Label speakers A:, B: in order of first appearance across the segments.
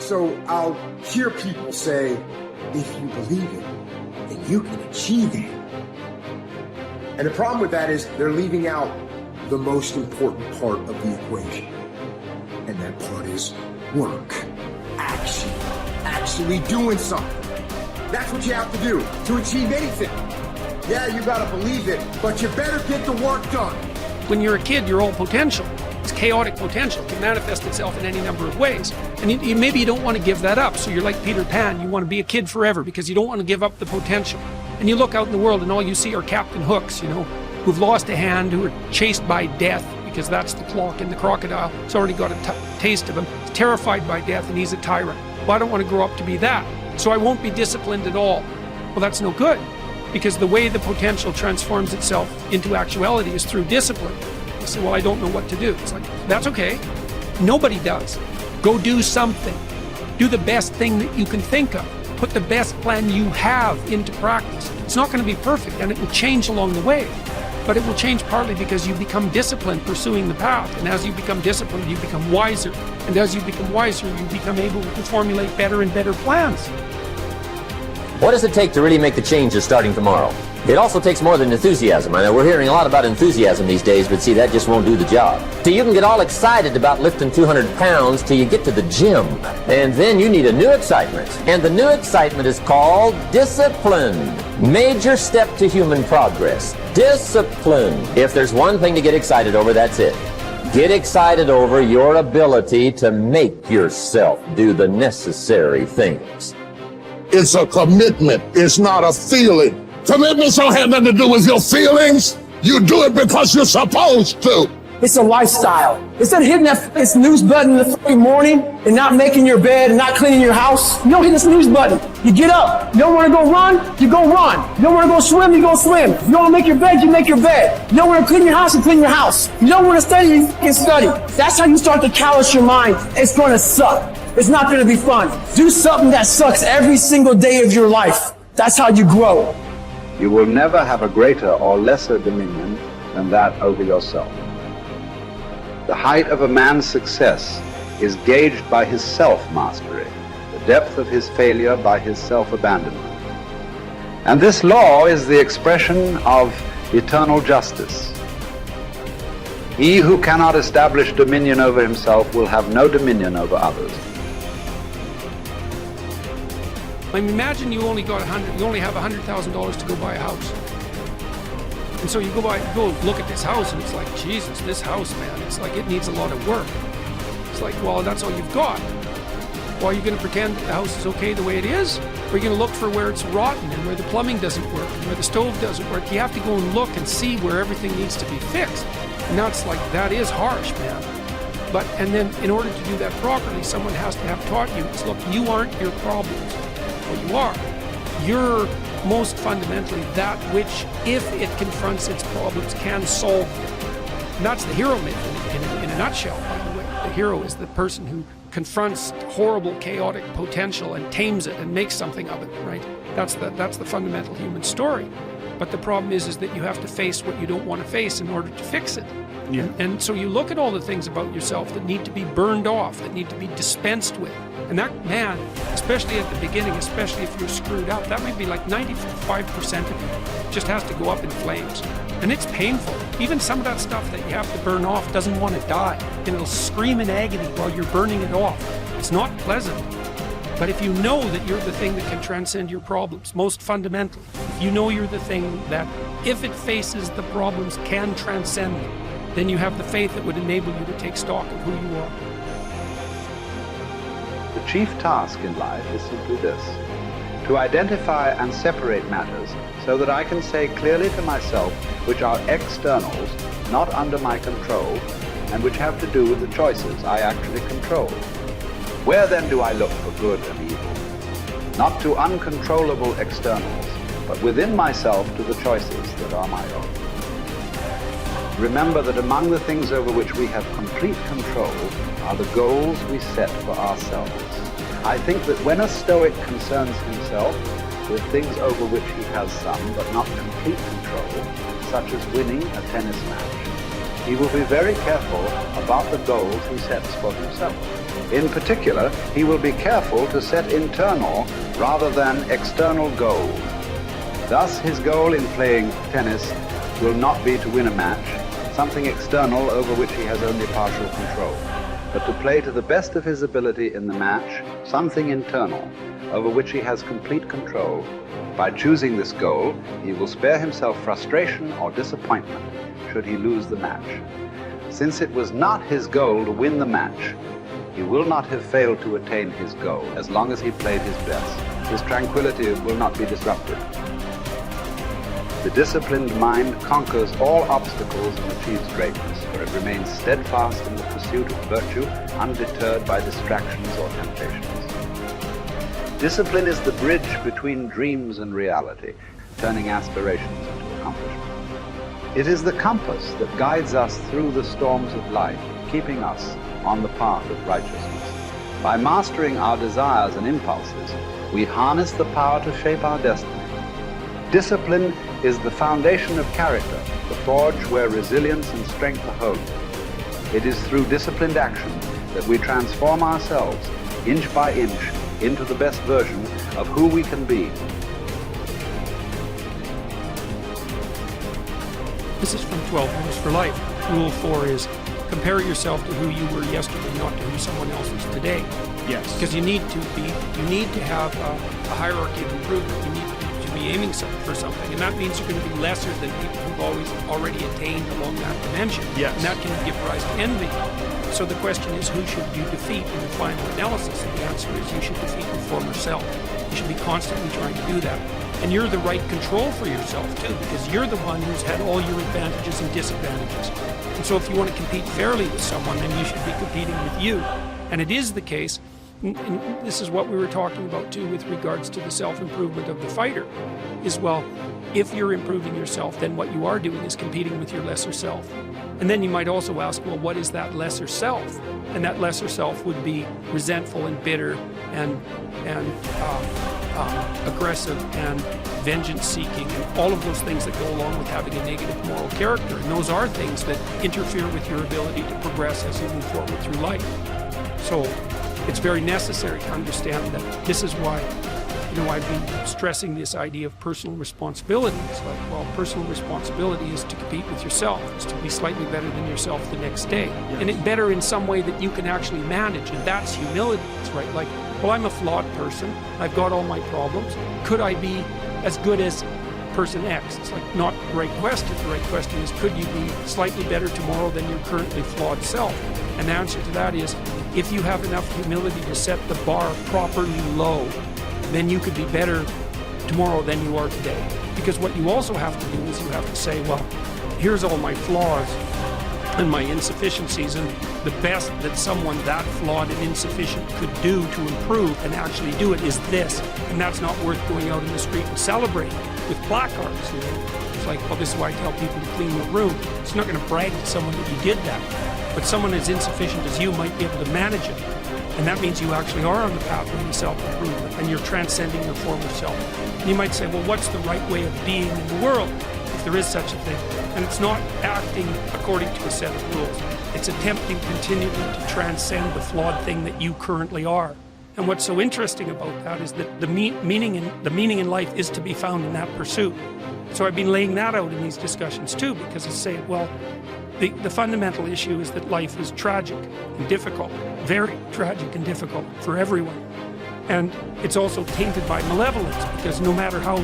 A: So I'll hear people say, if you believe it, then you can achieve it. And the problem with that is they're leaving out the most important part of the equation. And that part is work, action, actually doing something. That's what you have to do to achieve anything. Yeah, you gotta believe it, but you better get the work done.
B: When you're a kid, you're all potential. It's chaotic potential. It can manifest itself in any number of ways. And maybe you don't want to give that up. So you're like Peter Pan. You want to be a kid forever because you don't want to give up the potential. And you look out in the world and all you see are Captain Hooks, who've lost a hand, who are chased by death because that's the clock in the crocodile. It's already got a taste of him. He's terrified by death and he's a tyrant. Well, I don't want to grow up to be that. So I won't be disciplined at all. Well, that's no good because the way the potential transforms itself into actuality is through discipline. You say, well, I don't know what to do. It's like, that's okay. Nobody does. Go do something. Do the best thing that you can think of. Put the best plan you have into practice. It's not going to be perfect and it will change along the way. But it will change partly because you become disciplined pursuing the path. And as you become disciplined, you become wiser. And as you become wiser, you become able to formulate better and better plans.
C: What does it take to really make the changes starting tomorrow? It also takes more than enthusiasm. I know we're hearing a lot about enthusiasm these days, but see, that just won't do the job. So you can get all excited about lifting 200 pounds till you get to the gym. And then you need a new excitement. And the new excitement is called discipline. Major step to human progress. Discipline. If there's one thing to get excited over, that's it. Get excited over your ability to make yourself do the necessary things.
D: It's a commitment. It's not a feeling. Commitments don't have nothing to do with your feelings. You do it because you're supposed to.
E: It's a lifestyle. Instead of hitting that snooze button in the fucking morning and not making your bed and not cleaning your house, you don't hit the snooze button. You get up. You don't want to go run, you go run. You don't want to go swim, you go swim. You don't want to make your bed, you make your bed. You don't want to clean your house, you clean your house. You don't want to study, you fucking study. That's how you start to callous your mind. It's going to suck. It's not going to be fun. Do something that sucks every single day of your life. That's how you grow.
F: You will never have a greater or lesser dominion than that over yourself. The height of a man's success is gauged by his self-mastery, the depth of his failure by his self-abandonment. And this law is the expression of eternal justice. He who cannot establish dominion over himself will have no dominion over others.
B: I mean, imagine you only have $100,000 to go buy a house. And so you go look at this house and it's like, Jesus, this house, man, it's like it needs a lot of work. It's like, well, that's all you've got. Well, are you going to pretend that the house is okay the way it is? Or are you going to look for where it's rotten and where the plumbing doesn't work and where the stove doesn't work? You have to go and look and see where everything needs to be fixed. And that's like, that is harsh, man. And then in order to do that properly, someone has to have taught you, it's, look, you aren't your problems. Well, you are. You're most fundamentally that which, if it confronts its problems, can solve them. And that's the hero myth in a nutshell, by the way. The hero is the person who confronts horrible, chaotic potential and tames it and makes something of it, right? That's the fundamental human story. But the problem is that you have to face what you don't want to face in order to fix it. Yeah. And so you look at all the things about yourself that need to be burned off, that need to be dispensed with. And that, man, especially at the beginning, especially if you're screwed up, that might be like 95% of you just has to go up in flames. And it's painful. Even some of that stuff that you have to burn off doesn't want to die. And it'll scream in agony while you're burning it off. It's not pleasant. But if you know that you're the thing that can transcend your problems, most fundamentally, if you know you're the thing that, if it faces the problems, can transcend them, then you have the faith that would enable you to take stock of who you are.
F: The chief task in life is simply this: to identify and separate matters so that I can say clearly to myself which are externals, not under my control, and which have to do with the choices I actually control. Where then do I look for good and evil? Not to uncontrollable externals, but within myself to the choices that are my own. Remember that among the things over which we have complete control are the goals we set for ourselves. I think that when a Stoic concerns himself with things over which he has some but not complete control, such as winning a tennis match, he will be very careful about the goals he sets for himself. In particular, he will be careful to set internal rather than external goals. Thus, his goal in playing tennis will not be to win a match, something external over which he has only partial control, but to play to the best of his ability in the match, something internal over which he has complete control. By choosing this goal, he will spare himself frustration or disappointment should he lose the match. Since it was not his goal to win the match, he will not have failed to attain his goal as long as he played his best. His tranquility will not be disrupted. The disciplined mind conquers all obstacles and achieves greatness, for it remains steadfast in the pursuit of virtue, undeterred by distractions or temptations. Discipline is the bridge between dreams and reality, turning aspirations into accomplishment. It is the compass that guides us through the storms of life, keeping us on the path of righteousness. By mastering our desires and impulses, we harness the power to shape our destiny. Discipline is the foundation of character, the forge where resilience and strength are honed. It is through disciplined action that we transform ourselves, inch by inch, into the best version of who we can be.
B: This is from 12 Rules for Life. Rule 4 is compare yourself to who you were yesterday, not to who someone else is today.
G: Yes.
B: Because you need to have a hierarchy of improvement. You need to be aiming for something, and that means you're going to be lesser than people who've already attained along that dimension.
G: Yes.
B: And that can give rise to envy. So the question is, who should you defeat in the final analysis? And the answer is you should defeat your former self. You should be constantly trying to do that. And you're the right control for yourself too, because you're the one who's had all your advantages and disadvantages. And so if you want to compete fairly with someone, then you should be competing with you. And it is the case, and this is what we were talking about too with regards to the self-improvement of the fighter, is, well, if you're improving yourself, then what you are doing is competing with your lesser self. And then you might also ask, well, what is that lesser self? And that lesser self would be resentful and bitter and aggressive and vengeance-seeking and all of those things that go along with having a negative moral character. And those are things that interfere with your ability to progress as you move forward through life. So it's very necessary to understand that this is why, I've been stressing this idea of personal responsibility. It's like, well, personal responsibility is to compete with yourself. It's to be slightly better than yourself the next day. Yes. And it better in some way that you can actually manage, and that's humility. It's right, like, well, I'm a flawed person. I've got all my problems. Could I be as good as person X? It's like, not the right question. The right question is, could you be slightly better tomorrow than your currently flawed self? And the answer to that is, if you have enough humility to set the bar properly low, then you could be better tomorrow than you are today. Because what you also have to do is you have to say, well, here's all my flaws and my insufficiencies, and the best that someone that flawed and insufficient could do to improve and actually do it is this. And that's not worth going out in the street and celebrating with placards. It's like, well, this is why I tell people to clean their room. It's not going to brag to someone that you did that. But someone as insufficient as you might be able to manage it. And that means you actually are on the pathway to self-improvement, and you're transcending your former self. And you might say, well, what's the right way of being in the world, if there is such a thing? And it's not acting according to a set of rules. It's attempting continually to transcend the flawed thing that you currently are. And what's so interesting about that is that the meaning in life is to be found in that pursuit. So I've been laying that out in these discussions too, because I say, well, the fundamental issue is that life is tragic and difficult, very tragic and difficult for everyone. And it's also tainted by malevolence, because no matter how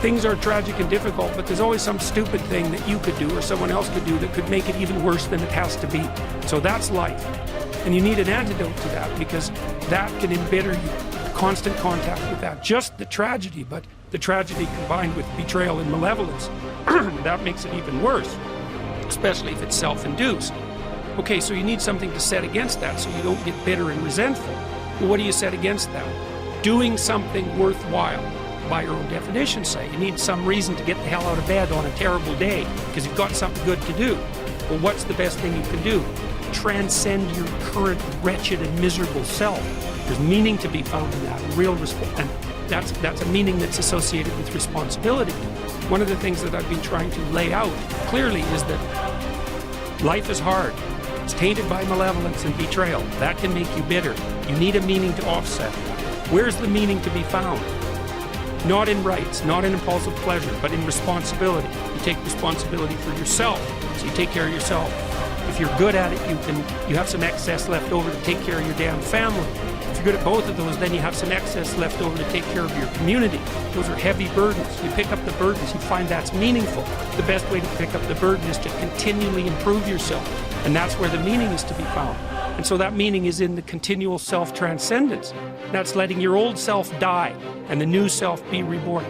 B: things are tragic and difficult, but there's always some stupid thing that you could do or someone else could do that could make it even worse than it has to be. So that's life. And you need an antidote to that, because that can embitter you. Constant contact with that. Just the tragedy, but the tragedy combined with betrayal and malevolence, that makes it even worse, especially if it's self-induced. Okay, so you need something to set against that so you don't get bitter and resentful. Well, what do you set against that? Doing something worthwhile, by your own definition, say. You need some reason to get the hell out of bed on a terrible day because you've got something good to do. Well, what's the best thing you can do? Transcend your current wretched and miserable self. There's meaning to be found in that, real that's a meaning that's associated with responsibility. One of the things that I've been trying to lay out clearly is that life is hard. It's tainted by malevolence and betrayal. That can make you bitter. You need a meaning to offset. Where's the meaning to be found? Not in rights, not in impulsive pleasure, but in responsibility. You take responsibility for yourself, so you take care of yourself. If you're good at it, you have some excess left over to take care of your damn family. If you're good at both of those, then you have some excess left over to take care of your community. Those are heavy burdens. You pick up the burdens, you find that's meaningful. The best way to pick up the burden is to continually improve yourself. And that's where the meaning is to be found. And so that meaning is in the continual self-transcendence. That's letting your old self die and the new self be reborn.